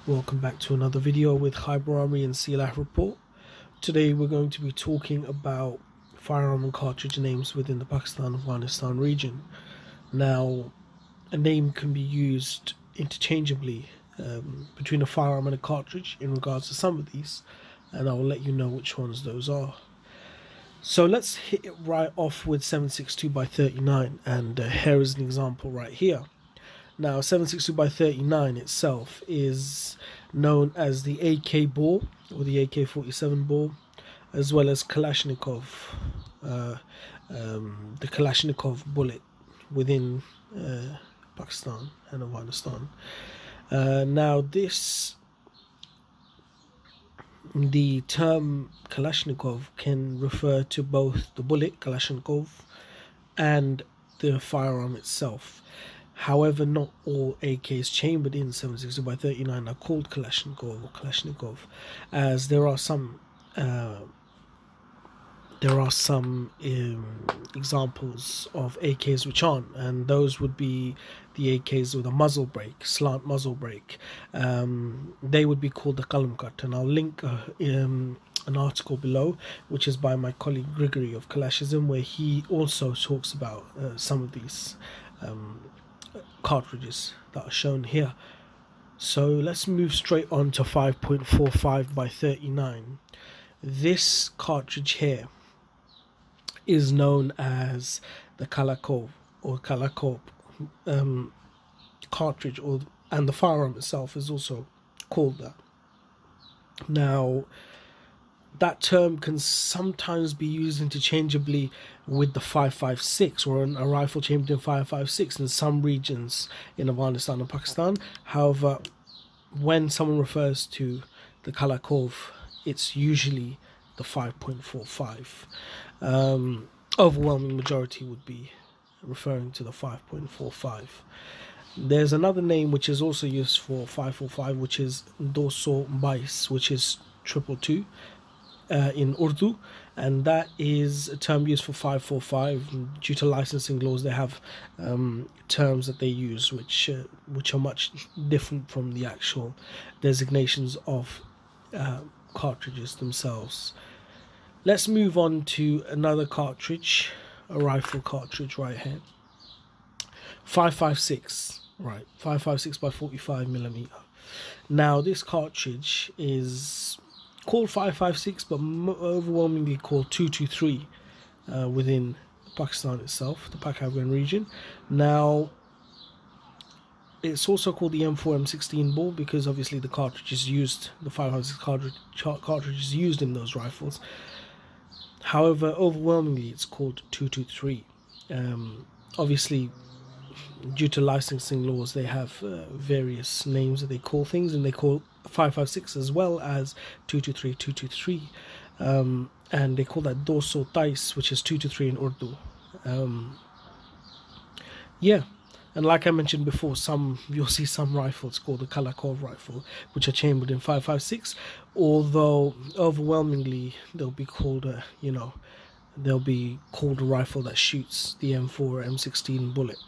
Welcome back to another video with Khyber Armoury and Silah report. Today we're going to be talking about firearm and cartridge names within the Pakistan-Afghanistan region. Now, a name can be used interchangeably between a firearm and a cartridge in regards to some of these, and I'll let you know which ones those are. So let's hit it right off with 7.62x39, and here is an example right here. Now, 7.62x39 itself is known as the AK bore or the AK-47 bore, as well as Kalashnikov, the Kalashnikov Bullet within Pakistan and Afghanistan. Now, the term Kalashnikov can refer to both the bullet Kalashnikov and the firearm itself. However, not all AKs chambered in 7.62x39 are called Kalashnikov or Kalashnikov, as there are some examples of AKs which aren't, and those would be the AKs with a muzzle brake, slant muzzle brake. They would be called the Calico Cartridge, and I'll link an article below, which is by my colleague Grigory of Kalashism, where he also talks about some of these cartridges that are shown here. So let's move straight on to 5.45x39. This cartridge here is known as the Calico or Calico Cartridge, and the firearm itself is also called that. Now, that term can sometimes be used interchangeably with the 5.56 or a rifle chambered in 5.56 in some regions in Afghanistan and Pakistan. However, when someone refers to the Kalashnikov, it's usually the 5.45. Overwhelming majority would be referring to the 5.45. There's another name which is also used for 5.45, which is Doso Bais, which is 222. In Urdu, and that is a term used for 5.45. Due to licensing laws, they have terms that they use which are much different from the actual designations of cartridges themselves. Let's move on to another cartridge, a rifle cartridge right here. 5.56, right? 5.56x45mm. Now, this cartridge is called 5.56, but overwhelmingly called 223 within Pakistan itself, the Pak-Afghan region. Now, it's also called the M4 M16 bore because obviously the cartridge is used, the 5.56 cartridge is used in those rifles. However, overwhelmingly it's called 223. Obviously, due to licensing laws, they have various names that they call things, and they call 5.56 as well as 223, and they call that Doso Tais, which is 223 in Urdu. Yeah, and like I mentioned before, you'll see some rifles called the Kalashnikov rifle, which are chambered in 5.56, although overwhelmingly they'll be called a rifle that shoots the M4 or M16 bullet,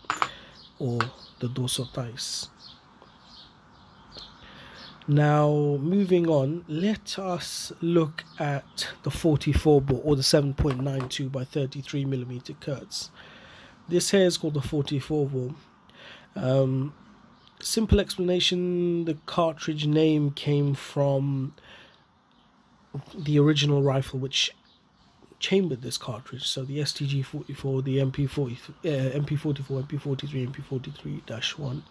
or the Doso Tais. Now, moving on, let us look at the 44 bore, or the 7.92x33mm Kurtz. This here is called the 44 bore. Simple explanation: the cartridge name came from the original rifle which chambered this cartridge, so the STG-44, the MP44, MP43, MP43-1.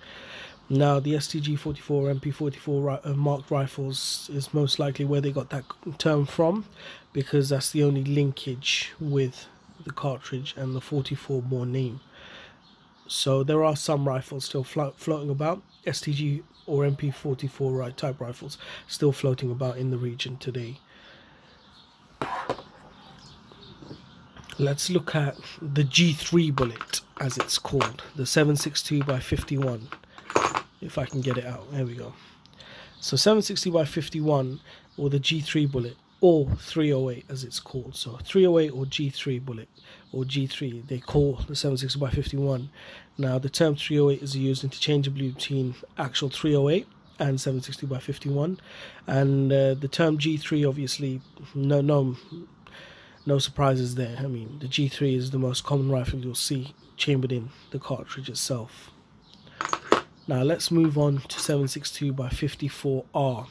Now, the STG-44, MP44 marked rifles is most likely where they got that term from, because that's the only linkage with the cartridge and the 44 bore name. So there are some rifles still floating about, STG or MP44 type rifles still floating about in the region today. Let's look at the G3 bullet, as it's called, the 7.62x51. If I can get it out, there we go. So 7.60x51, or the G3 bullet, or 308 as it's called. So 308 or G3 bullet, or G3, they call the 7.60x51. Now, the term 308 is used interchangeably between actual 308 and 760 by 51. And the term G3, obviously, no surprises there. I mean, the G3 is the most common rifle you'll see chambered in the cartridge itself. Now let's move on to 762 by 54R.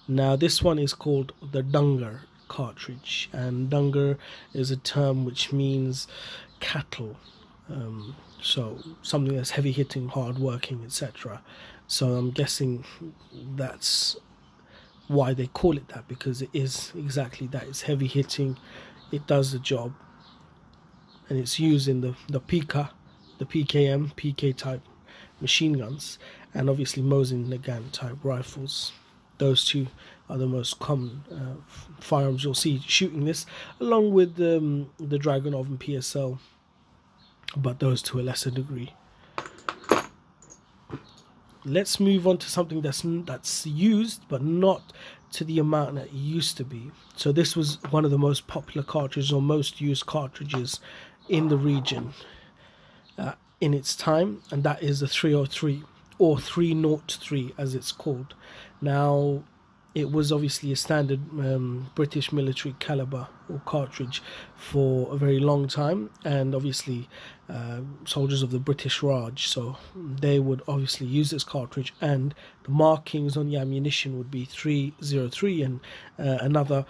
Now this one is called the Dungar cartridge, and Dungar is a term which means cattle, so something that's heavy hitting, hard working, etc. So I'm guessing that's why they call it that, because it is exactly that. It's heavy hitting, it does the job, and it's used in the PK, the PKM, PK type machine guns, and obviously Mosin Nagant type rifles. Those two are the most common firearms you'll see shooting this, along with the Dragunov and PSL, but those to a lesser degree. Let's move on to something that's used, but not to the amount that it used to be. So this was one of the most popular cartridges, or most used cartridges in the region in its time, and that is the 303, or 303 as it's called. Now, it was obviously a standard British military caliber or cartridge for a very long time, and obviously soldiers of the British Raj, so they would obviously use this cartridge, and the markings on the ammunition would be 303, and another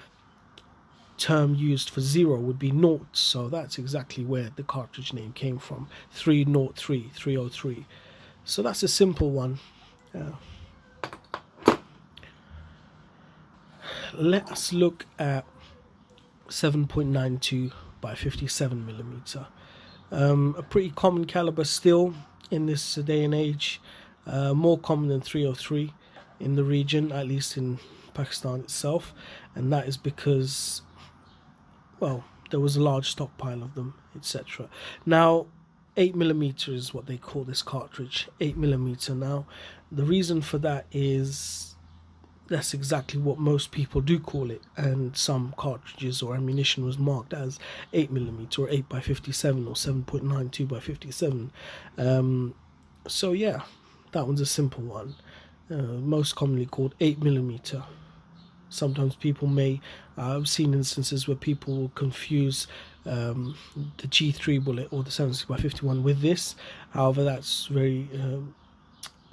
term used for 0 would be naught, so that's exactly where the cartridge name came from, 303, 303. So that's a simple one. Let us look at 7.92 by 57 millimeter. A pretty common caliber still in this day and age, more common than 303 in the region, at least in Pakistan itself, and that is because, well, there was a large stockpile of them, etc. Now, 8mm is what they call this cartridge, 8mm. Now, the reason for that is that's exactly what most people do call it, and some cartridges or ammunition was marked as 8mm or 8 by 57 or 7.92 by 57. So yeah, that one's a simple one, most commonly called 8mm. Sometimes people may, I've seen instances where people will confuse the G3 bullet or the 760 by 51 with this. However, that's very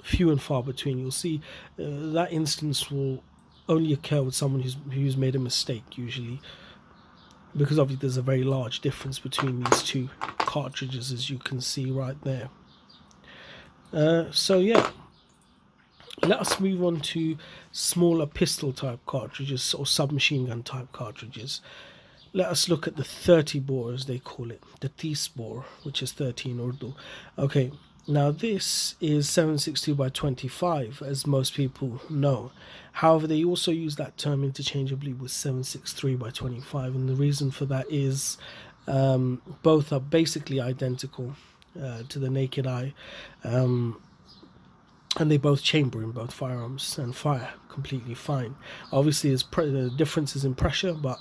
few and far between. You'll see that instance will only occur with someone who's made a mistake, usually, because obviously there's a very large difference between these two cartridges, as you can see right there. So yeah, let us move on to smaller pistol type cartridges or submachine gun type cartridges. Let us look at the 30 bore, as they call it, the 30 bore, which is 30 in Urdu. Okay, now this is 762 by 25, as most people know. However, they also use that term interchangeably with 763 by 25, and the reason for that is both are basically identical to the naked eye, and they both chamber in both firearms and fire completely fine. Obviously, there's differences in pressure, but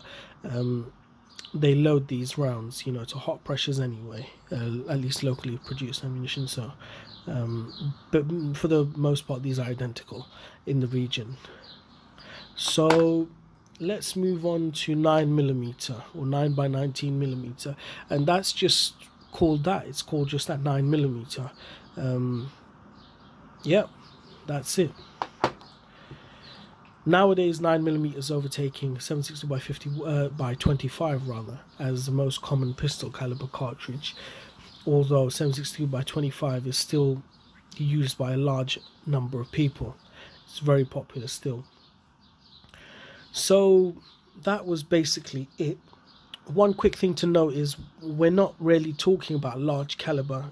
they load these rounds, to hot pressures anyway, at least locally produced ammunition. So, but for the most part, these are identical in the region. So let's move on to 9mm or 9 by 19mm, and that's just called that. It's called just that 9mm. Yeah, that's it. Nowadays, 9mm is overtaking 760 by 50 by 25 rather as the most common pistol caliber cartridge, although 760 by 25 is still used by a large number of people. It's very popular still. So that was basically it. One quick thing to note is we're not really talking about large caliber,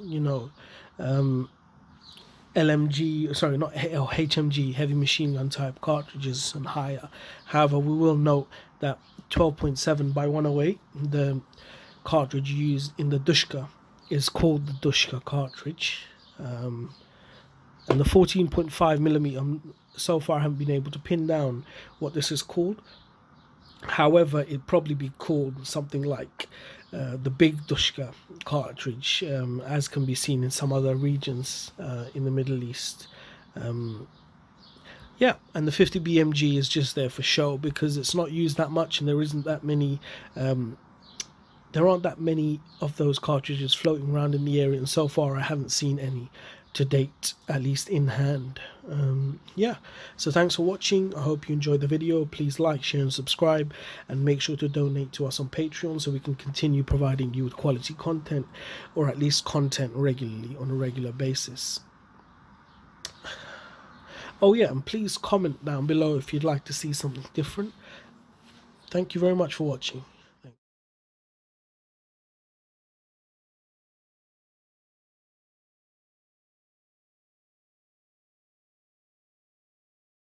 LMG, sorry, not HMG, heavy machine gun type cartridges and higher. However, we will note that 12.7 by 108, the cartridge used in the Dushka, is called the Dushka cartridge. And the 14.5mm, so far I haven't been able to pin down what this is called. However, it'd probably be called something like the big Dushka cartridge, as can be seen in some other regions in the Middle East. Yeah, and the 50 BMG is just there for show because it's not used that much, and there isn't that many. There aren't that many of those cartridges floating around in the area, and so far I haven't seen any to date, at least in hand. Yeah, so thanks for watching. I hope you enjoyed the video. Please like, share and subscribe, and make sure to donate to us on Patreon so we can continue providing you with quality content, or at least content regularly on a regular basis. Oh yeah, and please comment down below if you'd like to see something different. Thank you very much for watching.